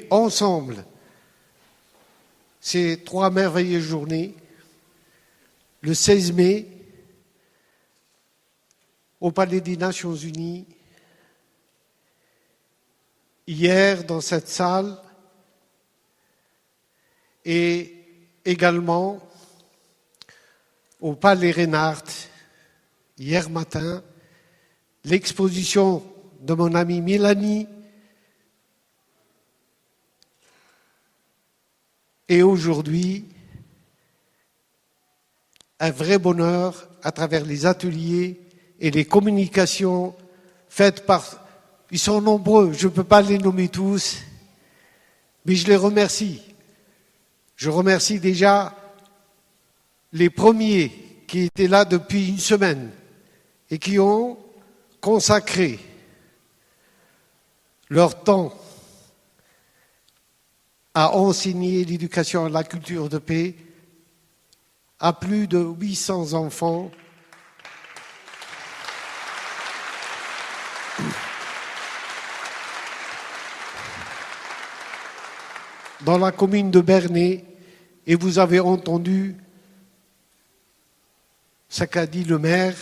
Ensemble ces 3 merveilleuses journées, le 16 mai, au Palais des Nations Unies, hier dans cette salle, et également au Palais Reinhardt, hier matin, l'exposition de mon amie Mélanie. Et aujourd'hui, un vrai bonheur à travers les ateliers et les communications faites par... Ils sont nombreux, je ne peux pas les nommer tous, mais je les remercie. Je remercie déjà les premiers qui étaient là depuis une semaine et qui ont consacré leur temps à enseigner l'éducation à la culture de paix à plus de 800 enfants dans la commune de Bernay, et vous avez entendu ce qu'a dit le maire.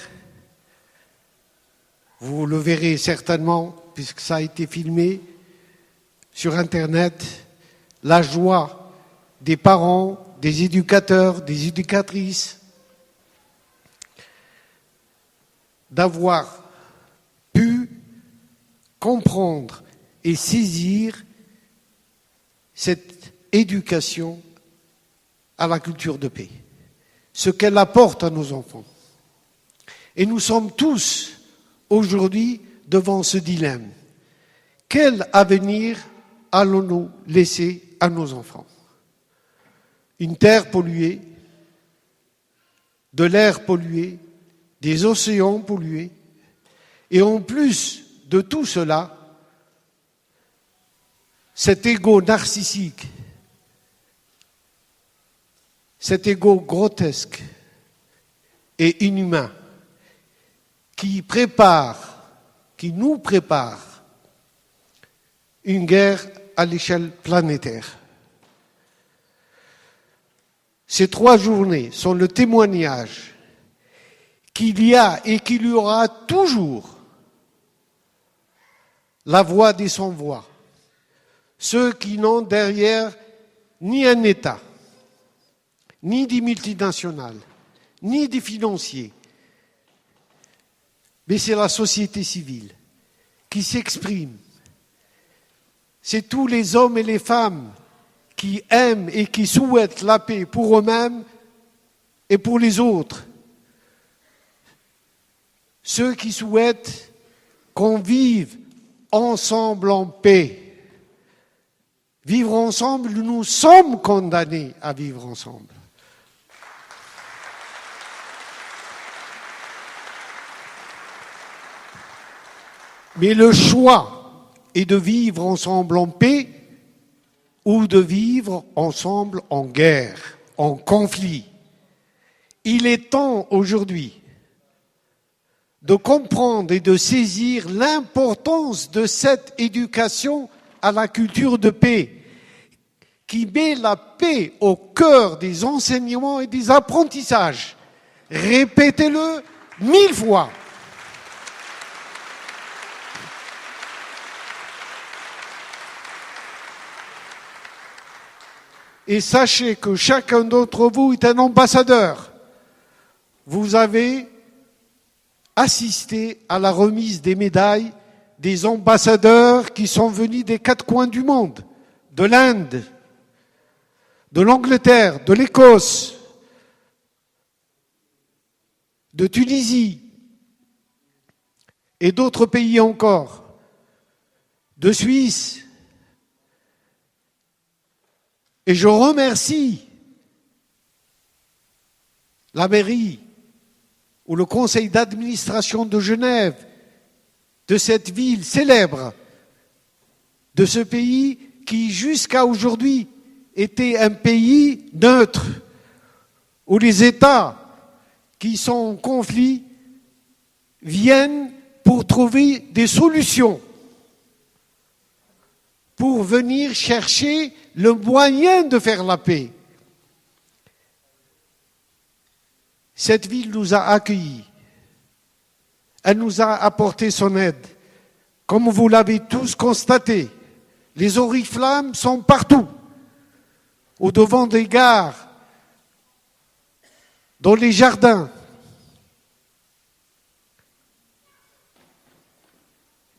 Vous le verrez certainement, puisque ça a été filmé sur Internet, la joie des parents, des éducateurs, des éducatrices, d'avoir pu comprendre et saisir cette éducation à la culture de paix, ce qu'elle apporte à nos enfants. Et nous sommes tous aujourd'hui devant ce dilemme. Quel avenir allons-nous laisser à nos enfants? Une terre polluée, de l'air pollué, des océans pollués, et en plus de tout cela, cet ego narcissique, cet ego grotesque et inhumain qui nous prépare une guerre à l'échelle planétaire. Ces 3 journées sont le témoignage qu'il y a et qu'il y aura toujours la voix des sans-voix, ceux qui n'ont derrière ni un État, ni des multinationales, ni des financiers, mais c'est la société civile qui s'exprime. C'est tous les hommes et les femmes qui aiment et qui souhaitent la paix pour eux-mêmes et pour les autres. Ceux qui souhaitent qu'on vive ensemble en paix. Vivre ensemble, nous sommes condamnés à vivre ensemble. Mais le choix est de vivre ensemble en paix ou de vivre ensemble en guerre, en conflit. Il est temps aujourd'hui de comprendre et de saisir l'importance de cette éducation à la culture de paix, qui met la paix au cœur des enseignements et des apprentissages. Répétez-le 1000 fois. Et sachez que chacun d'entre vous est un ambassadeur. Vous avez assisté à la remise des médailles des ambassadeurs qui sont venus des 4 coins du monde, de l'Inde, de l'Angleterre, de l'Écosse, de Tunisie et d'autres pays encore, de Suisse. Et je remercie la mairie ou le conseil d'administration de Genève, de cette ville célèbre, de ce pays qui jusqu'à aujourd'hui était un pays neutre, où les États qui sont en conflit viennent pour trouver des solutions pour venir chercher le moyen de faire la paix. Cette ville nous a accueillis. Elle nous a apporté son aide. Comme vous l'avez tous constaté, les oriflammes sont partout, au devant des gares, dans les jardins.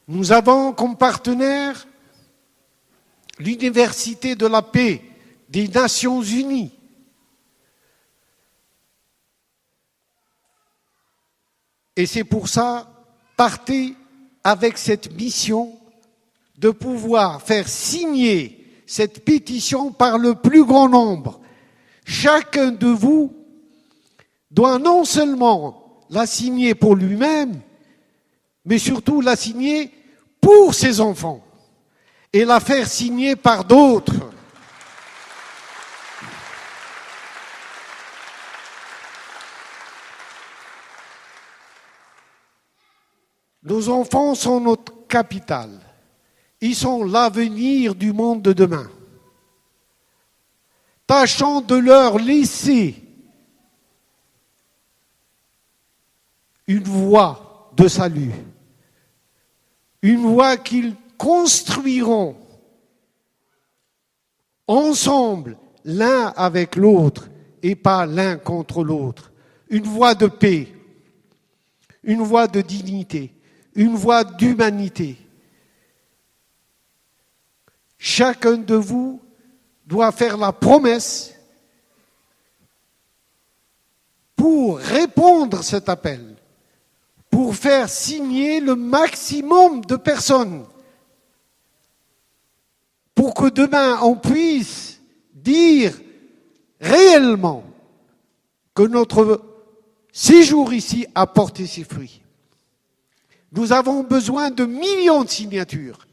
Nous avons comme partenaire l'Université de la paix des Nations Unies. Et c'est pour ça, partez avec cette mission de pouvoir faire signer cette pétition par le plus grand nombre. Chacun de vous doit non seulement la signer pour lui-même, mais surtout la signer pour ses enfants et la faire signer par d'autres. Nos enfants sont notre capital. Ils sont l'avenir du monde de demain. Tâchons de leur laisser une voie de salut, une voie qu'ils construiront ensemble, l'un avec l'autre et pas l'un contre l'autre. Une voie de paix, une voie de dignité, une voie d'humanité. Chacun de vous doit faire la promesse pour répondre à cet appel, pour faire signer le maximum de personnes, pour que demain on puisse dire réellement que notre séjour ici a porté ses fruits. Nous avons besoin de millions de signatures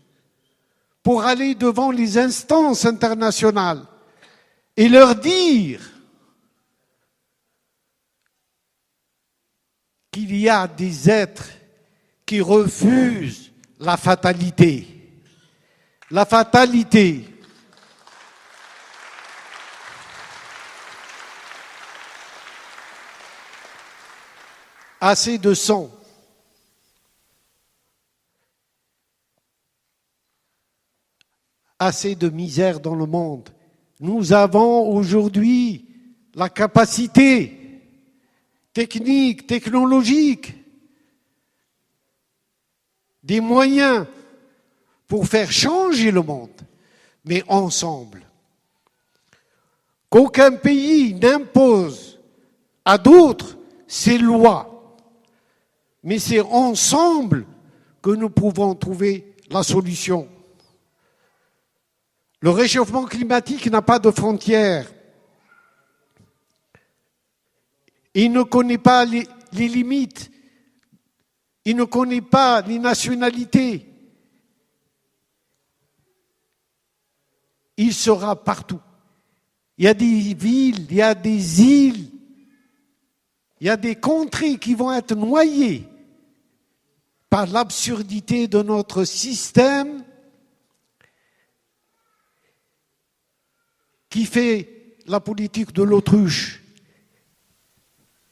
pour aller devant les instances internationales et leur dire qu'il y a des êtres qui refusent la fatalité. La fatalité. Assez de sang. Assez de misère dans le monde. Nous avons aujourd'hui la capacité technique, technologique, des moyens pour faire changer le monde, mais ensemble. Qu'aucun pays n'impose à d'autres ses lois, mais c'est ensemble que nous pouvons trouver la solution. Le réchauffement climatique n'a pas de frontières. Il ne connaît pas les limites. Il ne connaît pas les nationalités. Il sera partout. Il y a des villes, il y a des îles, il y a des contrées qui vont être noyées par l'absurdité de notre système qui fait la politique de l'autruche,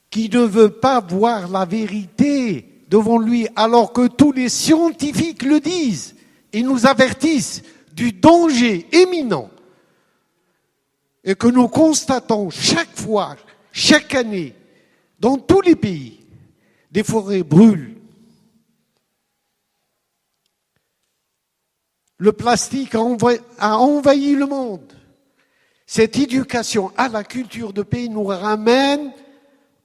qui ne veut pas voir la vérité devant lui, alors que tous les scientifiques le disent et nous avertissent du danger imminent, et que nous constatons chaque fois, chaque année, dans tous les pays, des forêts brûlent. Le plastique a envahi le monde. Cette éducation à la culture de paix nous ramène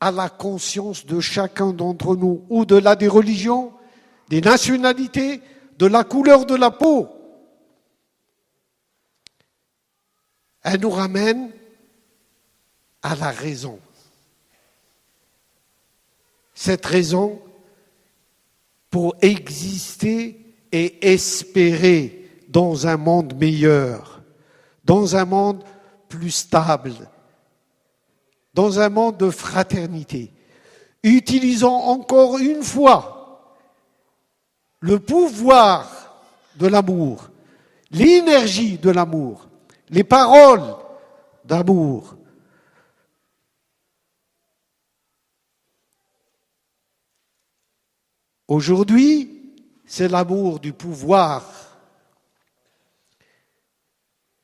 à la conscience de chacun d'entre nous, au-delà des religions, des nationalités, de la couleur de la peau. Elle nous ramène à la raison. Cette raison pour exister et espérer dans un monde meilleur, dans un monde plus stable, dans un monde de fraternité. Utilisons encore une fois le pouvoir de l'amour, l'énergie de l'amour, les paroles d'amour. Aujourd'hui, c'est l'amour du pouvoir.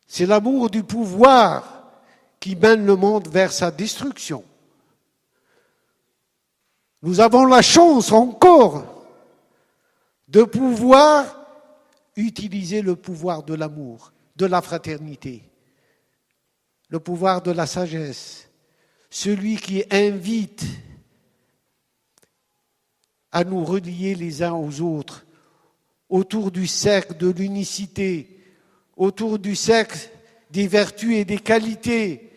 C'est l'amour du pouvoir qui mène le monde vers sa destruction. Nous avons la chance encore de pouvoir utiliser le pouvoir de l'amour, de la fraternité, le pouvoir de la sagesse, celui qui invite à nous relier les uns aux autres, autour du cercle de l'unicité, autour du cercle des vertus et des qualités.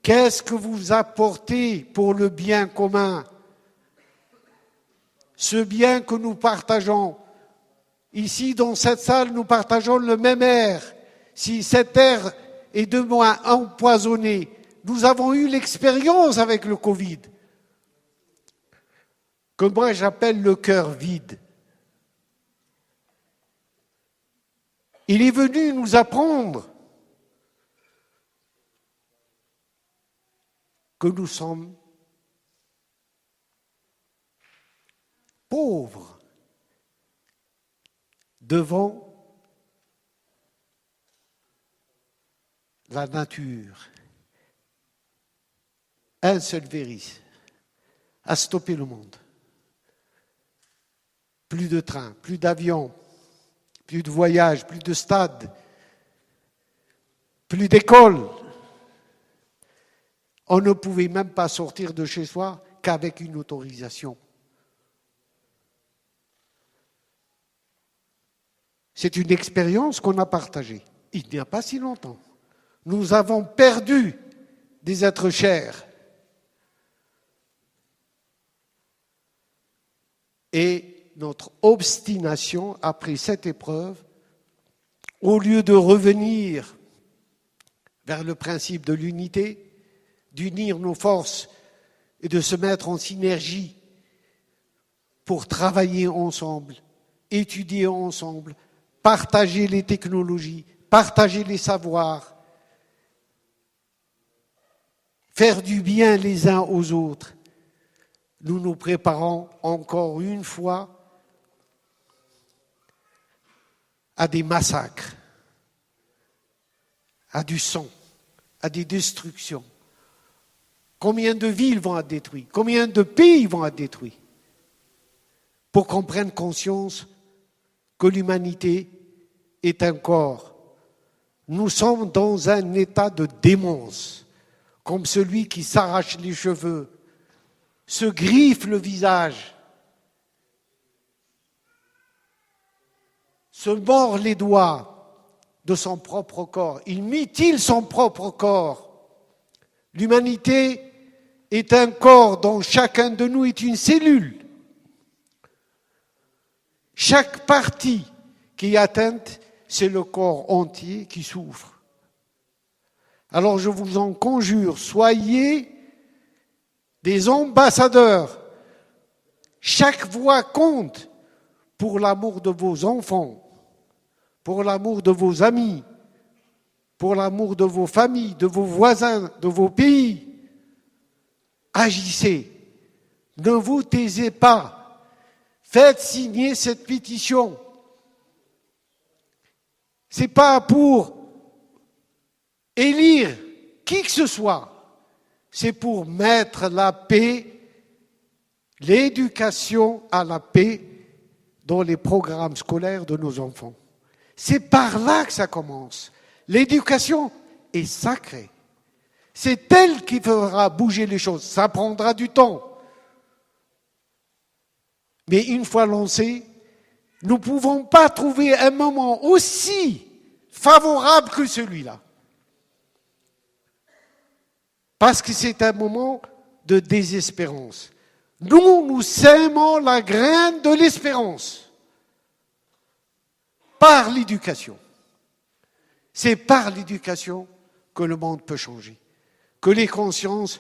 Qu'est-ce que vous apportez pour le bien commun? Ce bien que nous partageons. Ici, dans cette salle, nous partageons le même air. Si cet air est de moins empoisonné, nous avons eu l'expérience avec le Covid, que moi j'appelle le cœur vide. Il est venu nous apprendre que nous sommes pauvres devant la nature. Un seul virus a stoppé le monde. Plus de trains, plus d'avions, plus de voyages, plus de stades, plus d'écoles. On ne pouvait même pas sortir de chez soi qu'avec une autorisation. C'est une expérience qu'on a partagée. Il n'y a pas si longtemps. Nous avons perdu des êtres chers. Et notre obstination après cette épreuve, au lieu de revenir vers le principe de l'unité, d'unir nos forces et de se mettre en synergie pour travailler ensemble, étudier ensemble, partager les technologies, partager les savoirs, faire du bien les uns aux autres. Nous nous préparons encore une fois à des massacres, à du sang, à des destructions. Combien de villes vont être détruites? Combien de pays vont être détruits? Pour qu'on prenne conscience que l'humanité est un corps. Nous sommes dans un état de démence, comme celui qui s'arrache les cheveux, se griffe le visage, se mord les doigts de son propre corps. Il mutile son propre corps. L'humanité est un corps dont chacun de nous est une cellule. Chaque partie qui est atteinte, c'est le corps entier qui souffre. Alors je vous en conjure, soyez des ambassadeurs. Chaque voix compte pour l'amour de vos enfants, pour l'amour de vos amis, pour l'amour de vos familles, de vos voisins, de vos pays. Agissez, ne vous taisez pas, faites signer cette pétition. Ce n'est pas pour élire qui que ce soit. C'est pour mettre la paix, l'éducation à la paix dans les programmes scolaires de nos enfants. C'est par là que ça commence. L'éducation est sacrée. C'est elle qui fera bouger les choses. Ça prendra du temps. Mais une fois lancé, nous ne pouvons pas trouver un moment aussi favorable que celui-là. Parce que c'est un moment de désespérance. Nous sèmons la graine de l'espérance par l'éducation. C'est par l'éducation que le monde peut changer, que les consciences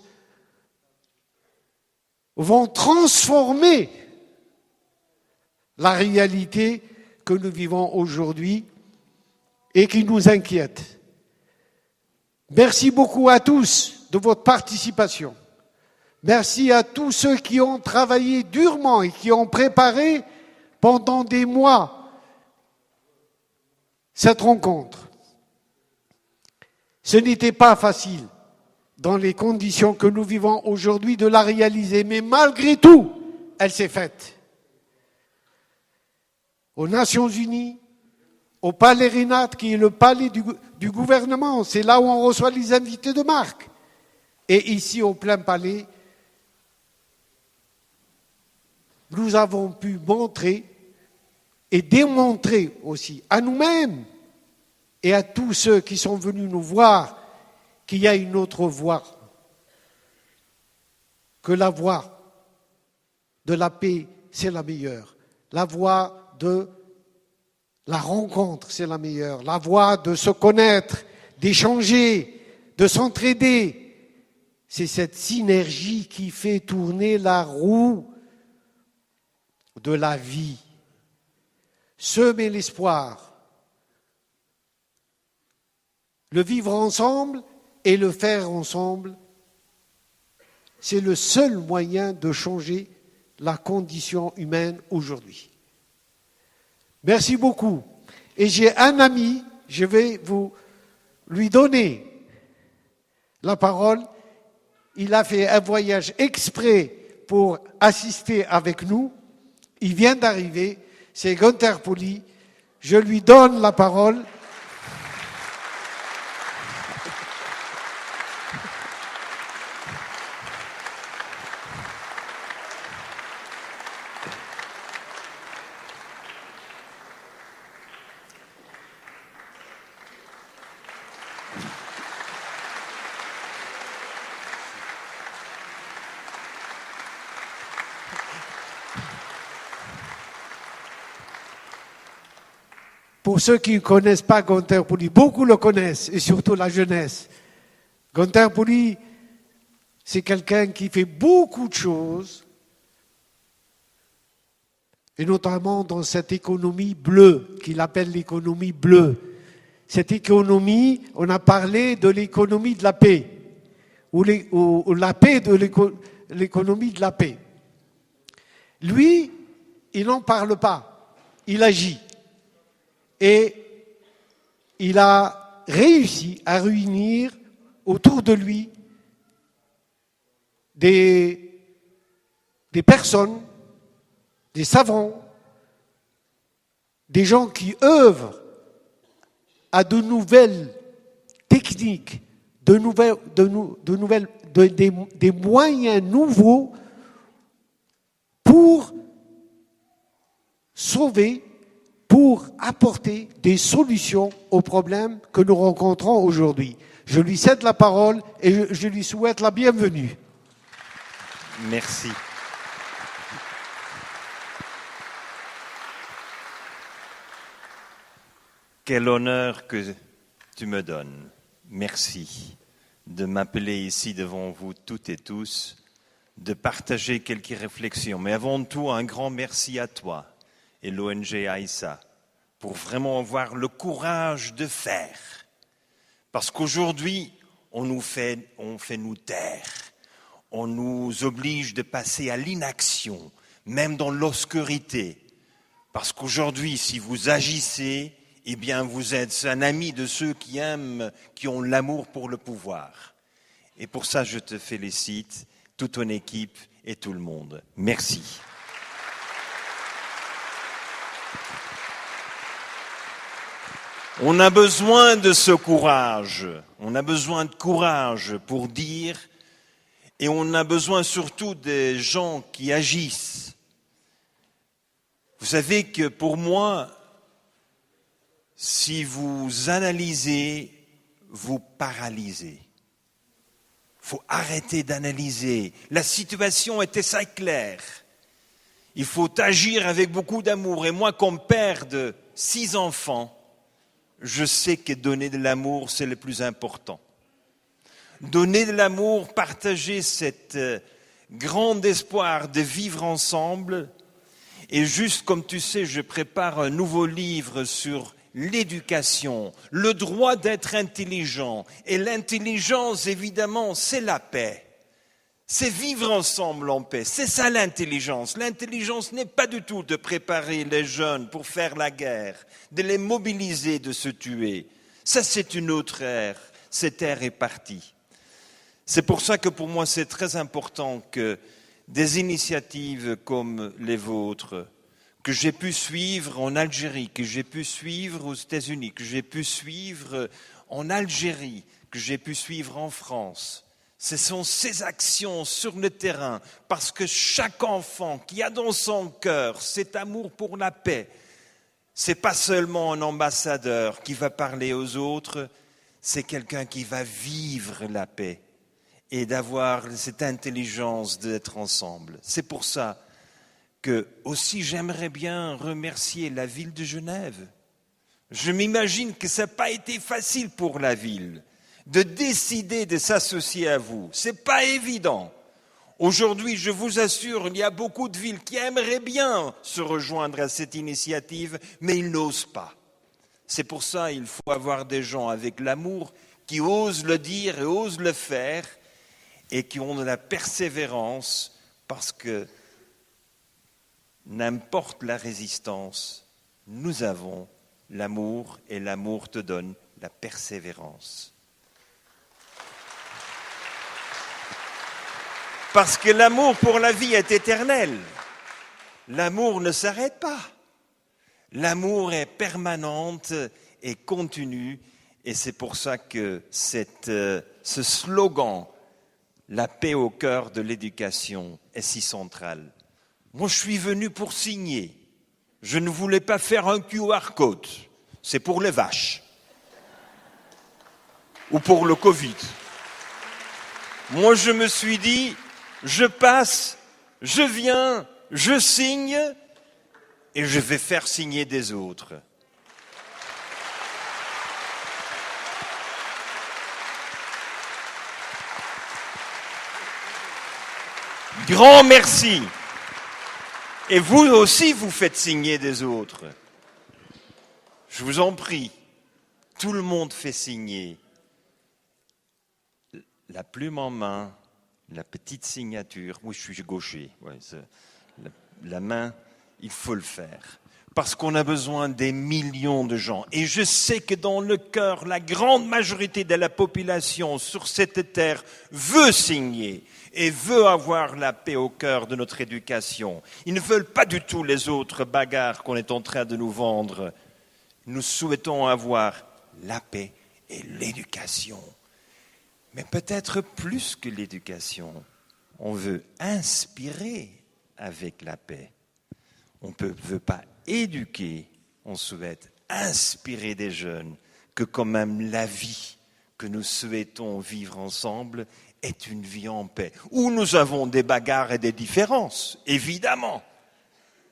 vont transformer la réalité que nous vivons aujourd'hui et qui nous inquiètent. Merci beaucoup à tous de votre participation. Merci à tous ceux qui ont travaillé durement et qui ont préparé pendant des mois cette rencontre. Ce n'était pas facile, dans les conditions que nous vivons aujourd'hui, de la réaliser, mais malgré tout, elle s'est faite. Aux Nations Unies, au Palais Rénat, qui est le palais du gouvernement, c'est là où on reçoit les invités de marque. Et ici, au plein palais, nous avons pu montrer et démontrer aussi à nous-mêmes et à tous ceux qui sont venus nous voir qu'il y a une autre voie, que la voie de la paix, c'est la meilleure. La voie de la rencontre, c'est la meilleure. La voie de se connaître, d'échanger, de s'entraider. C'est cette synergie qui fait tourner la roue de la vie. Semer l'espoir, le vivre ensemble et le faire ensemble, c'est le seul moyen de changer la condition humaine aujourd'hui. Merci beaucoup. Et j'ai un ami, je vais lui donner la parole. Il a fait un voyage exprès pour assister avec nous. Il vient d'arriver, c'est Gunther Pauli. Je lui donne la parole. Pour ceux qui ne connaissent pas Gunther Pauli, beaucoup le connaissent, et surtout la jeunesse. Gunther Pauli, c'est quelqu'un qui fait beaucoup de choses, et notamment dans cette économie bleue, qu'il appelle l'économie bleue. Cette économie, on a parlé de l'économie de la paix, ou la paix de l'économie de la paix. Lui, il n'en parle pas, il agit. Et il a réussi à réunir autour de lui des personnes, des savants, des gens qui œuvrent à de nouvelles techniques, des moyens nouveaux pour sauver, pour apporter des solutions aux problèmes que nous rencontrons aujourd'hui. Je lui cède la parole et je lui souhaite la bienvenue. Merci. Quel honneur que tu me donnes. Merci de m'appeler ici devant vous toutes et tous, de partager quelques réflexions. Mais avant tout, un grand merci à toi et l'ONG Aïssa pour vraiment avoir le courage de faire. Parce qu'aujourd'hui, on fait nous taire. On nous oblige de passer à l'inaction, même dans l'obscurité. Parce qu'aujourd'hui, si vous agissez, eh bien, vous êtes un ami de ceux qui aiment, qui ont l'amour pour le pouvoir. Et pour ça, je te félicite, toute ton équipe et tout le monde. Merci. On a besoin de ce courage. On a besoin de courage pour dire, et on a besoin surtout des gens qui agissent. Vous savez que pour moi, si vous analysez, vous paralysez. Il faut arrêter d'analyser. La situation est assez claire. Il faut agir avec beaucoup d'amour. Et moi, comme père de 6 enfants, je sais que donner de l'amour, c'est le plus important. Donner de l'amour, partager cet grand espoir de vivre ensemble. Et juste comme tu sais, je prépare un nouveau livre sur l'éducation, le droit d'être intelligent. Et l'intelligence, évidemment, c'est la paix. C'est vivre ensemble en paix. C'est ça l'intelligence. L'intelligence n'est pas du tout de préparer les jeunes pour faire la guerre, de les mobiliser, de se tuer. Ça, c'est une autre ère. Cette ère est partie. C'est pour ça que pour moi, c'est très important que des initiatives comme les vôtres, que j'ai pu suivre en Algérie, que j'ai pu suivre aux États-Unis, que j'ai pu suivre en Algérie, que j'ai pu suivre en France, ce sont ces actions sur le terrain, parce que chaque enfant qui a dans son cœur cet amour pour la paix, c'est pas seulement un ambassadeur qui va parler aux autres, c'est quelqu'un qui va vivre la paix et d'avoir cette intelligence d'être ensemble. C'est pour ça que aussi j'aimerais bien remercier la ville de Genève. Je m'imagine que ça n'a pas été facile pour la ville de décider de s'associer à vous. Ce n'est pas évident. Aujourd'hui, je vous assure, il y a beaucoup de villes qui aimeraient bien se rejoindre à cette initiative, mais ils n'osent pas. C'est pour ça qu'il faut avoir des gens avec l'amour qui osent le dire et osent le faire et qui ont de la persévérance parce que n'importe la résistance, nous avons l'amour et l'amour te donne la persévérance. Parce que l'amour pour la vie est éternel. L'amour ne s'arrête pas. L'amour est permanente et continu. Et c'est pour ça que ce slogan, la paix au cœur de l'éducation, est si central. Moi, je suis venu pour signer. Je ne voulais pas faire un QR code. C'est pour les vaches. Ou pour le Covid. Moi, je me suis dit, je passe, je viens, je signe et je vais faire signer des autres. Grand merci. Et vous aussi, vous faites signer des autres. Je vous en prie, tout le monde fait signer. La plume en main, la petite signature. Moi, je suis gaucher. Ouais, la main, il faut le faire. Parce qu'on a besoin des millions de gens. Et je sais que dans le cœur, la grande majorité de la population sur cette terre veut signer et veut avoir la paix au cœur de notre éducation. Ils ne veulent pas du tout les autres bagarres qu'on est en train de nous vendre. Nous souhaitons avoir la paix et l'éducation. Mais peut-être plus que l'éducation. On veut inspirer avec la paix. On ne veut pas éduquer, on souhaite inspirer des jeunes que quand même la vie que nous souhaitons vivre ensemble est une vie en paix. Où nous avons des bagarres et des différences, évidemment.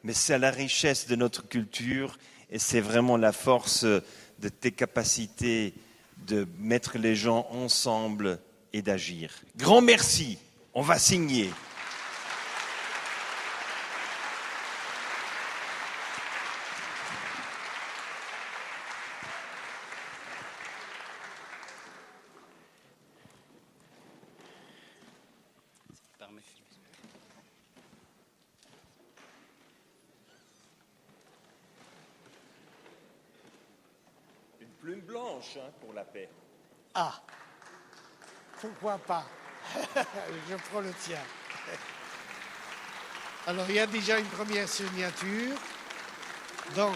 Mais c'est la richesse de notre culture et c'est vraiment la force de tes capacités de mettre les gens ensemble et d'agir. Grand merci, on va signer. Plume blanche pour la paix. Ah, pourquoi pas? Je prends le tien. Alors, il y a déjà une première signature. Donc,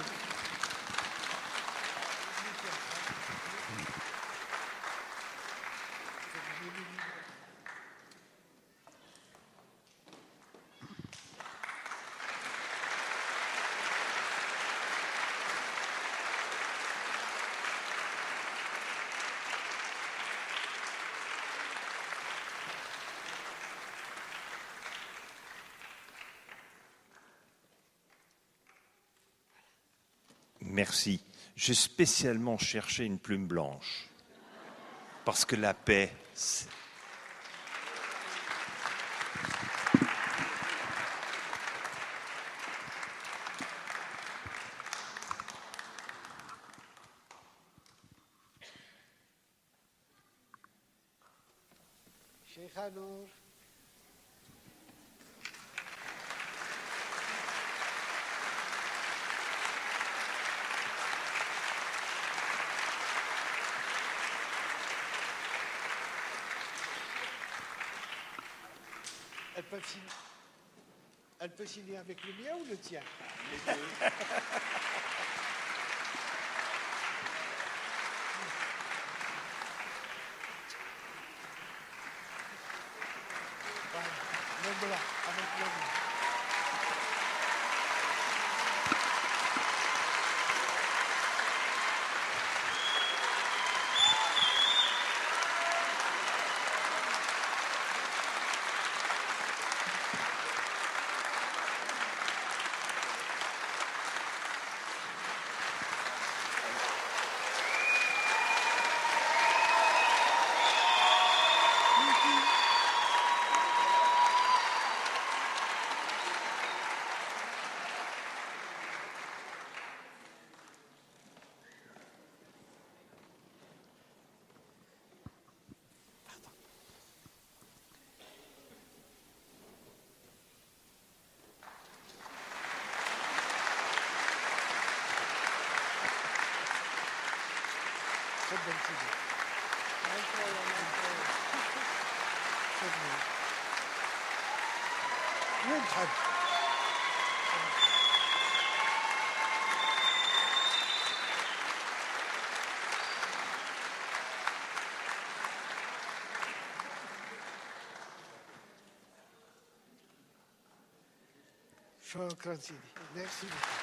merci. J'ai spécialement cherché une plume blanche. Parce que la paix, Cheikh Anour. Elle peut signer avec le mien ou le tien? Les deux. Voilà, même là, avec le mien. Très belle fille. Très bien. Très bien. شكرا سيدي. Merci beaucoup.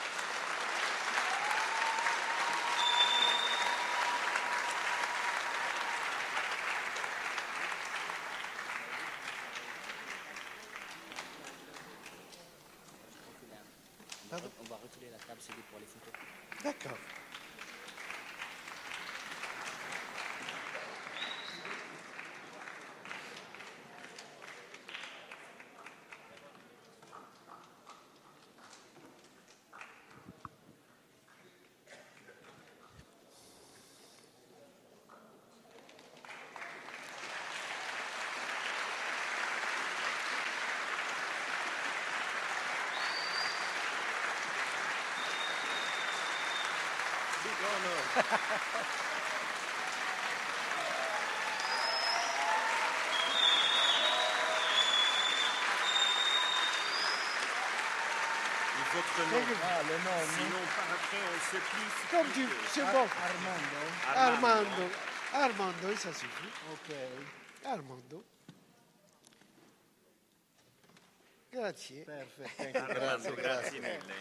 Pardon? On va reculer la table, c'est pour les photos. D'accord. Big honor. Il faut que le nom. Ah, le nom, Sinon, par après, on se plie. Comme tu... C'est bon. Armando. Armando. Armando, ça suffit. Ok. Armando. Grazie. Perfetto. Armando, grazie mille.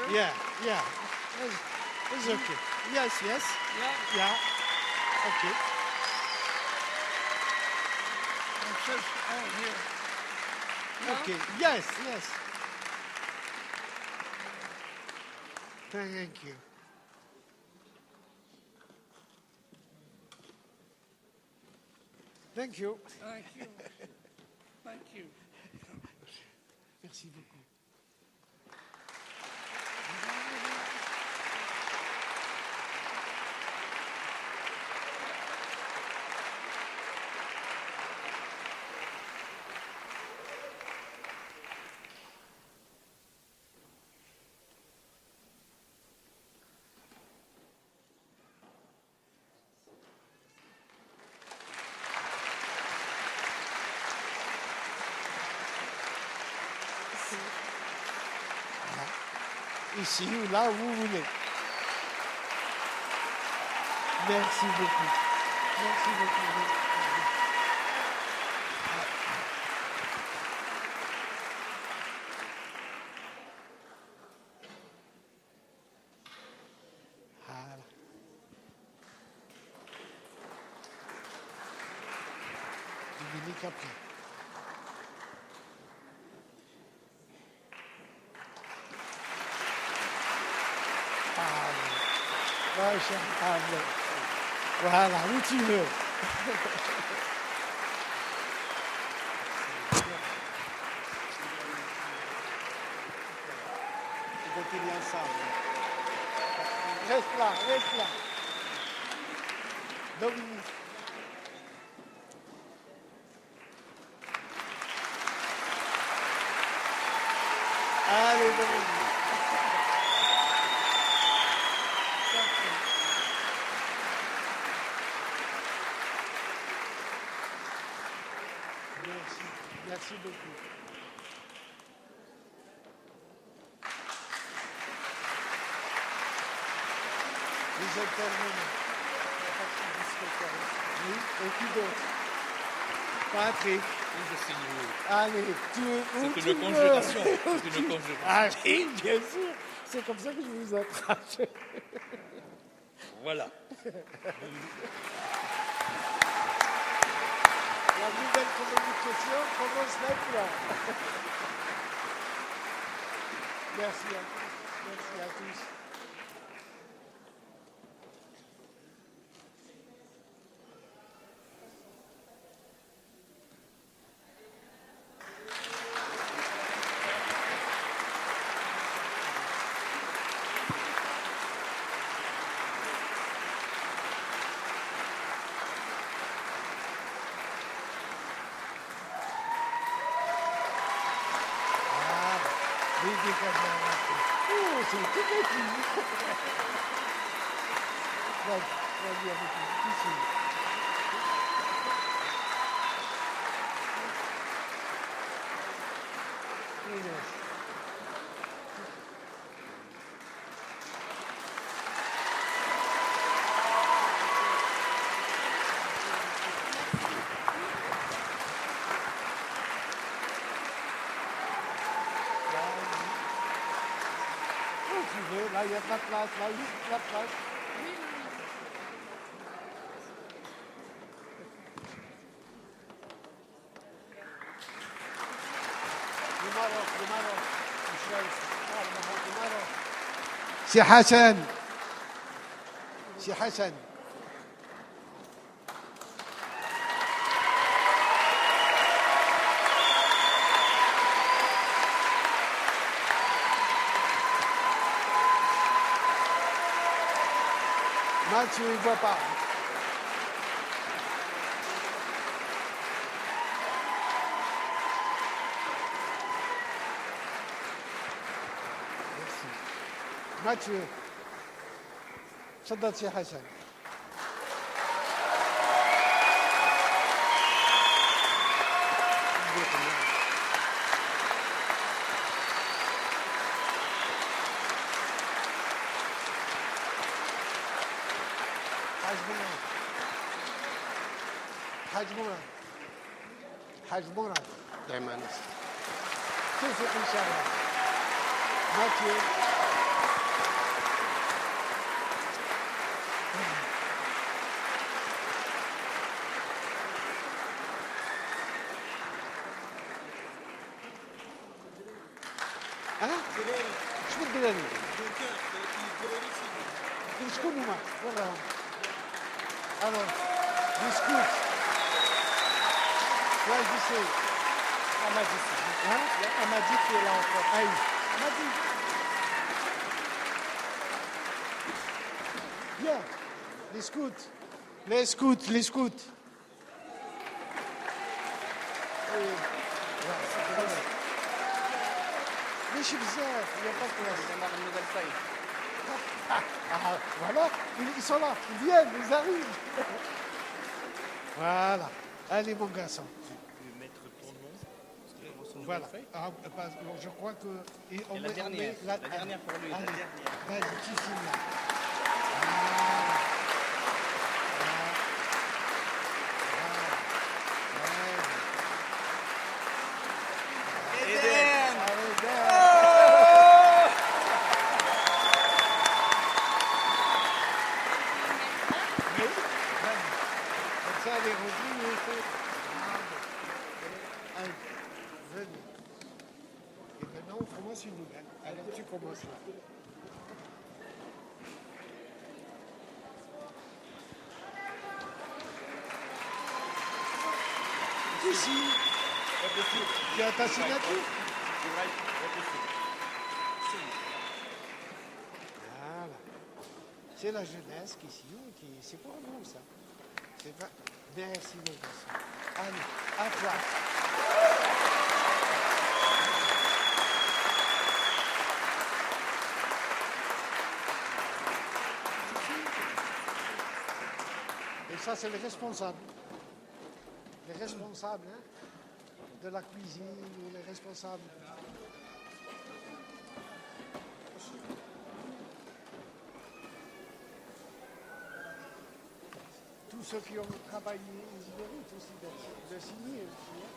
Yeah, yeah. It's okay. Yes, yes. Yeah. Okay. Okay. Yes, yes. Thank you. Thank you. Thank you. Thank you. Merci beaucoup. Ici ou là où vous voulez. Merci beaucoup. Merci beaucoup. Voilà. Dominique après. Ouais, cher Pablo. Voilà, où tu veux. On continue ensemble. Reste là, reste là. Dominique. Allez, Dominique. Merci, merci beaucoup. Vous êtes terminé. Oui, et qui d'autre? Patrick. Oui, je signe, oui. Allez, tu où C'est tu une veux. conjuration. C'est une conjuration. Ah oui, bien sûr. C'est comme ça que je vous attrape. Voilà. La nouvelle communication commence maintenant. Merci à tous. Merci à tous. Oui, des caméras. Oh, c'est tout petit. Vas-y avec nous. Ici. Inès. Où tu veux, là, il y a de la place, là, il y a de la place. Le Maroc, le Maroc. Le Maroc. C'est Hassan. C'est Hassan. Mathieu, il ne voit pas. Merci. Mathieu. تفضل سي حسن. حاج مراد حاج مراد دائما توفيق ان شاء الله. ماتيو ها شو الدلالي؟ شكون هما؟ وراهم alors discute. Ouais, je sais. Amadi. Hein? Il y a Amadi qui est là encore. Aïe. Amadi. Viens. Les scouts. Les scouts, les scouts. Mais je suis bizarre, il n'y a pas de place. On a une nouvelle feuille. Ah, voilà, ils sont là, ils viennent, ils arrivent. Voilà. Allez, mon garçon. Tu peux mettre ton nom sur une Voilà. nouvelle feuille. Ah, je crois que. Et Et la dernière. La dernière pour lui. Allez, La dernière. vas-y, tu signes là. commence là. Ici. Tu as ta signature? Voilà. C'est la jeunesse qui c'est pour nous ça. C'est pas... Merci mon garçon. Allez, à toi. Et ça, c'est les responsables. Les responsables hein, de la cuisine ou les responsables. Tous ceux qui ont travaillé, ils méritent aussi de signer aussi. Hein.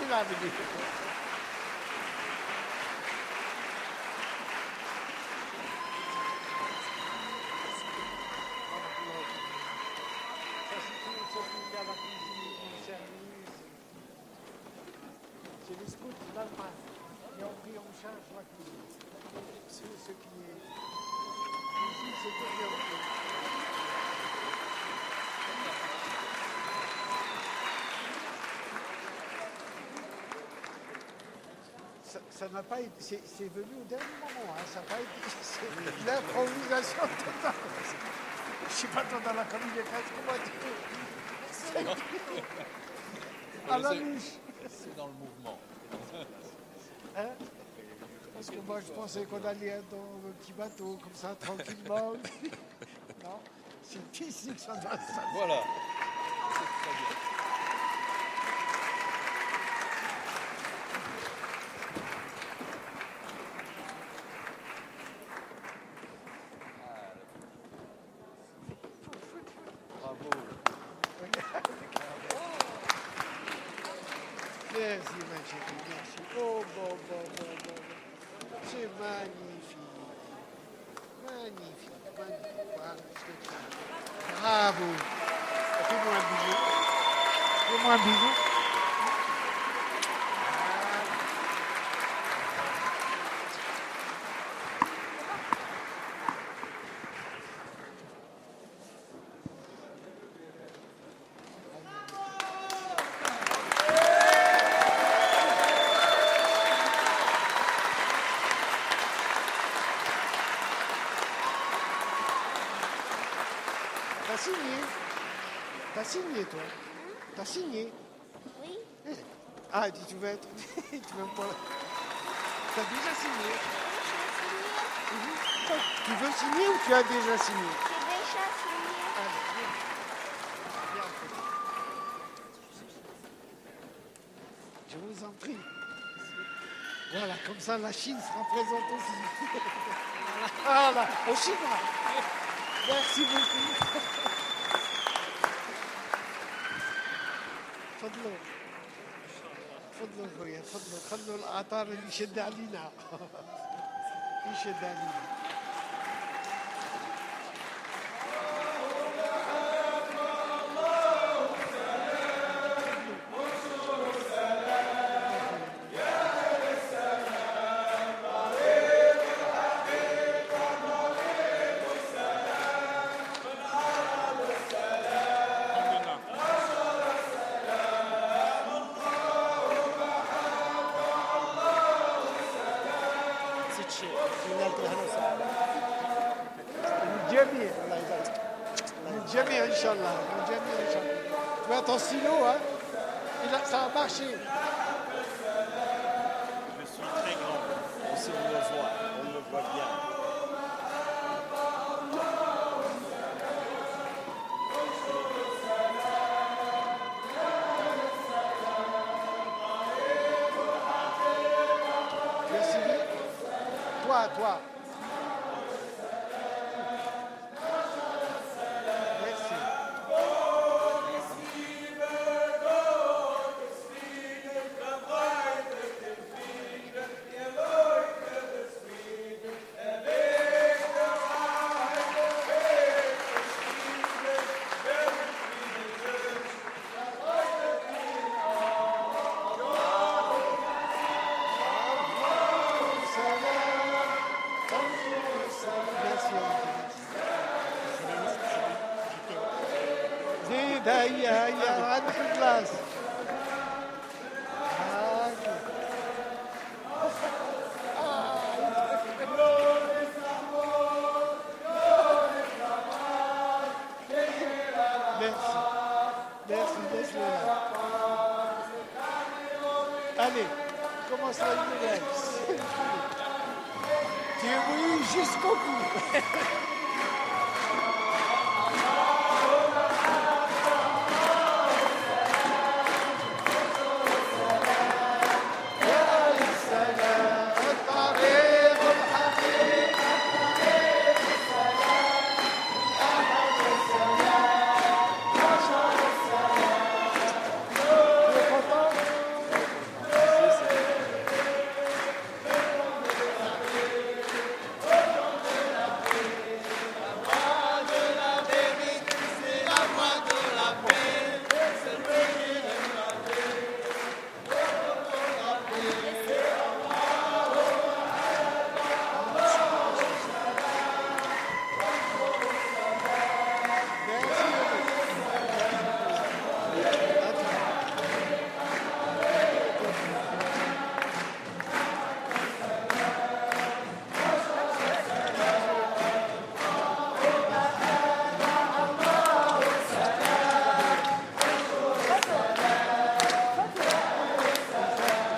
Il a venu. Ça, c'est tout ceux qui font la cuisine, le service. C'est les scouts d'Allemagne qui ont pris en charge la cuisine. C'est ce qui est... Ici, c'est tout bien fait. Ça n'a pas été, c'est venu au dernier moment, hein, ça n'a pas été, c'est l'improvisation totale. Je ne sais pas toi dans la communication, comment dire. À la louche. C'est dans le mouvement. Hein? Parce que moi je pensais qu'on allait être dans un petit bateau, comme ça, tranquillement. Non, c'est ici que ça doit se passer. Voilà. C'est très bien. Bravo. Merci ma chérie, merci. Oh, bon. C'est magnifique. Magnifique. Voilà, je te tiens. Bravo. Fais-moi un bisou. Fais-moi un bisou. T'as signé? T'as signé, toi? T'as signé? Oui, Ah, tu veux être... tu veux pas... T'as déjà signé? Tu veux signer ou tu as déjà signé? j'ai déjà signé. Allez, viens. Viens, petit. Je vous en prie. Voilà, comme ça la Chine sera présente aussi. Voilà, au Chinois. Merci beaucoup. تفضلوا تفضلوا خويا تفضلوا خلوا العطار اللي يشد علينا يشد علينا للجميع الله يبارك للجميع ان شاء الله للجميع ان شاء الله tu vois ton stylo hein ça a marché Je suis très grand. Aussi on le voit bien. tu as signé toi merci هيا عندك البلاص. Merci, laisse-le là. Allez, commence la nuit. Tu es venu jusqu'au bout.